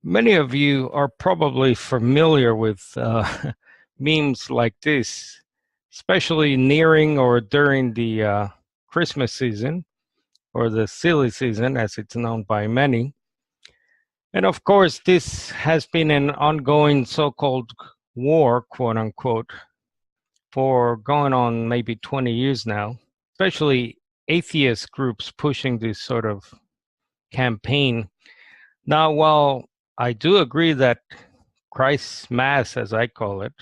Many of you are probably familiar with memes like this, especially nearing or during the Christmas season or the silly season, as it's known by many. And of course, this has been an ongoing so called war, quote unquote, for going on maybe 20 years now, especially atheist groups pushing this sort of campaign. Now, while I do agree that Christ's Mass, as I call it,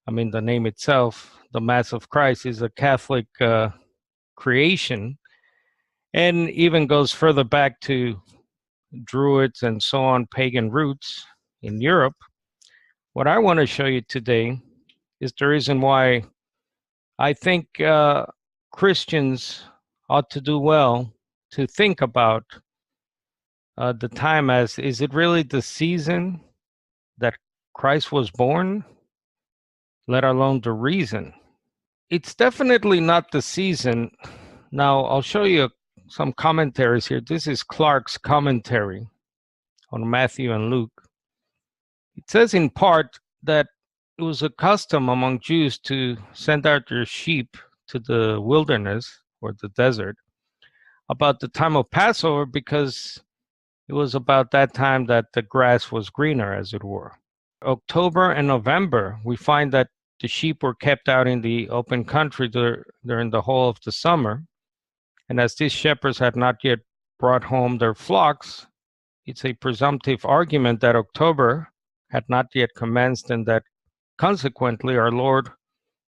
I mean, the name itself, the Mass of Christ, is a Catholic creation and even goes further back to Druids and so on, pagan roots in Europe. What I want to show you today is the reason why I think Christians ought to do well to think about the time as, is it really the season that Christ was born, let alone the reason? It's definitely not the season. Now, I'll show you some commentaries here. This is Clarke's commentary on Matthew and Luke. It says in part that it was a custom among Jews to send out their sheep to the wilderness or the desert about the time of Passover because it was about that time that the grass was greener, as it were. October and November, we find that the sheep were kept out in the open country during the whole of the summer. And as these shepherds had not yet brought home their flocks, it's a presumptive argument that October had not yet commenced and that consequently our Lord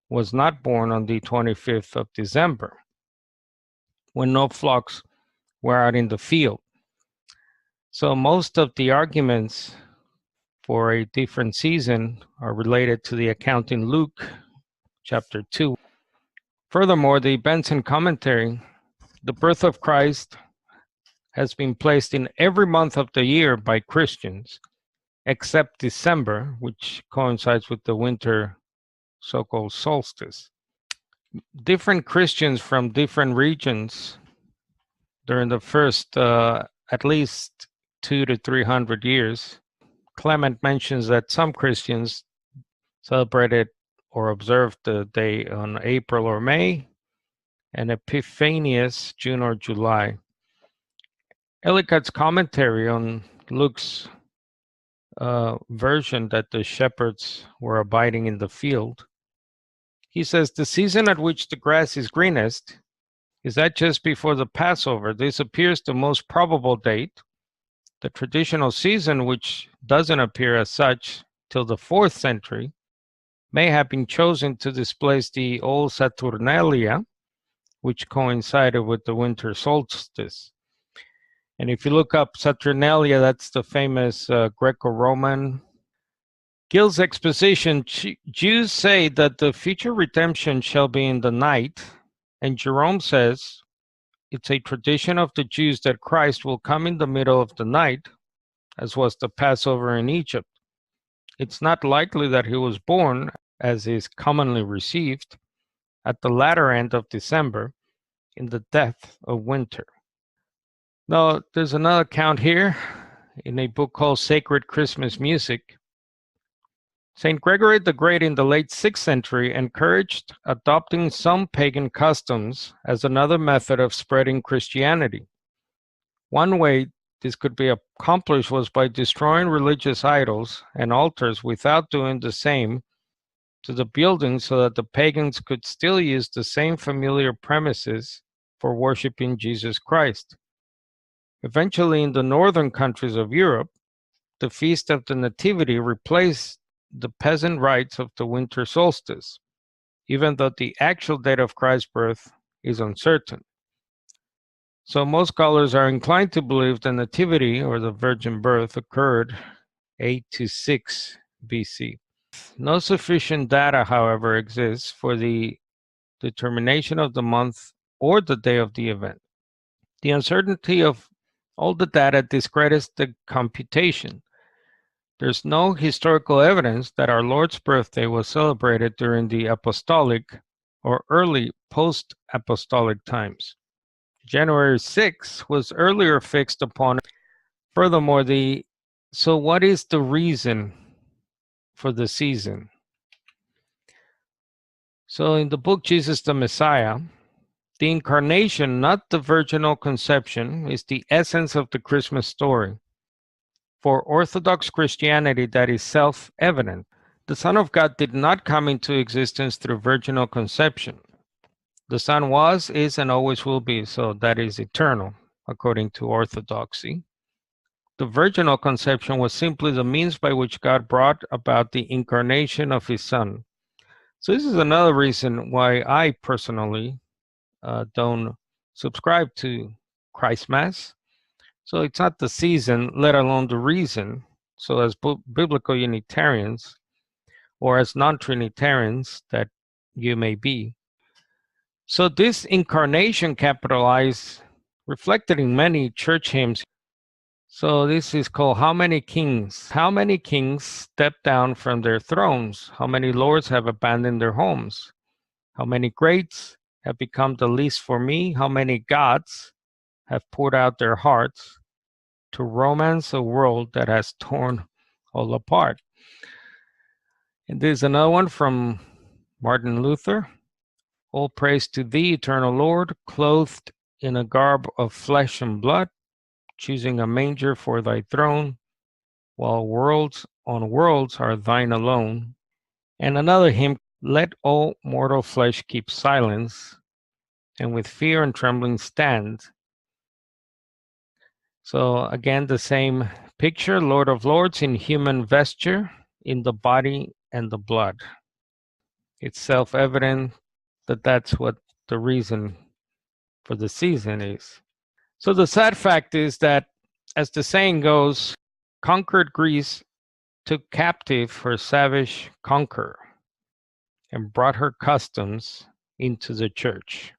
was not born on the 25th of December, when no flocks were out in the field. So most of the arguments for a different season are related to the account in Luke chapter 2. Furthermore, the Benson commentary, the birth of Christ has been placed in every month of the year by Christians, except December, which coincides with the winter so-called solstice. Different Christians from different regions during the first at least 200 to 300 years. Clement mentions that some Christians celebrated or observed the day on April or May, and Epiphanius June or July. Ellicott's commentary on Luke's version that the shepherds were abiding in the field, he says the season at which the grass is greenest is that just before the Passover. This appears the most probable date. The traditional season, which doesn't appear as such till the 4th century, may have been chosen to displace the old Saturnalia, which coincided with the winter solstice. And if you look up Saturnalia, that's the famous Greco-Roman. Gill's exposition, Jews say that the future redemption shall be in the night, and Jerome says it's a tradition of the Jews that Christ will come in the middle of the night, as was the Passover in Egypt. It's not likely that he was born, as is commonly received, at the latter end of December, in the depth of winter. Now, there's another account here in a book called Sacred Christmas Music. St. Gregory the Great in the late 6th century encouraged adopting some pagan customs as another method of spreading Christianity. One way this could be accomplished was by destroying religious idols and altars without doing the same to the buildings so that the pagans could still use the same familiar premises for worshiping Jesus Christ. Eventually, in the northern countries of Europe, the Feast of the Nativity replaced the peasant rites of the winter solstice, even though the actual date of Christ's birth is uncertain. So most scholars are inclined to believe the Nativity, or the virgin birth, occurred 8 to 6 BC. No sufficient data, however, exists for the determination of the month or the day of the event. The uncertainty of all the data discredits the computation. There's no historical evidence that our Lord's birthday was celebrated during the apostolic or early post-apostolic times. January 6th was earlier fixed upon. Furthermore, the So, what is the reason for the season? So, in the book Jesus the Messiah, the incarnation, not the virginal conception, is the essence of the Christmas story. For Orthodox Christianity, that is self evident. The Son of God did not come into existence through virginal conception. The Son was, is, and always will be, so that is eternal, according to Orthodoxy. The virginal conception was simply the means by which God brought about the incarnation of His Son. So, this is another reason why I personally don't subscribe to Christ Mass. So, it's not the season, let alone the reason. So, as biblical Unitarians or as non Trinitarians that you may be. So, this incarnation capitalized reflected in many church hymns. So this is called How Many Kings? How many kings stepped down from their thrones? How many lords have abandoned their homes? How many greats have become the least for me? How many gods have poured out their hearts to romance a world that has torn all apart? And there's another one from Martin Luther. All praise to thee, eternal Lord, clothed in a garb of flesh and blood, choosing a manger for thy throne, while worlds on worlds are thine alone. And another hymn, let all mortal flesh keep silence, and with fear and trembling stand. So again, the same picture, Lord of Lords in human vesture, in the body and the blood. It's self-evident that that's what the reason for the season is. So the sad fact is that, as the saying goes, conquered Greece took captive her savage conqueror and brought her customs into the church.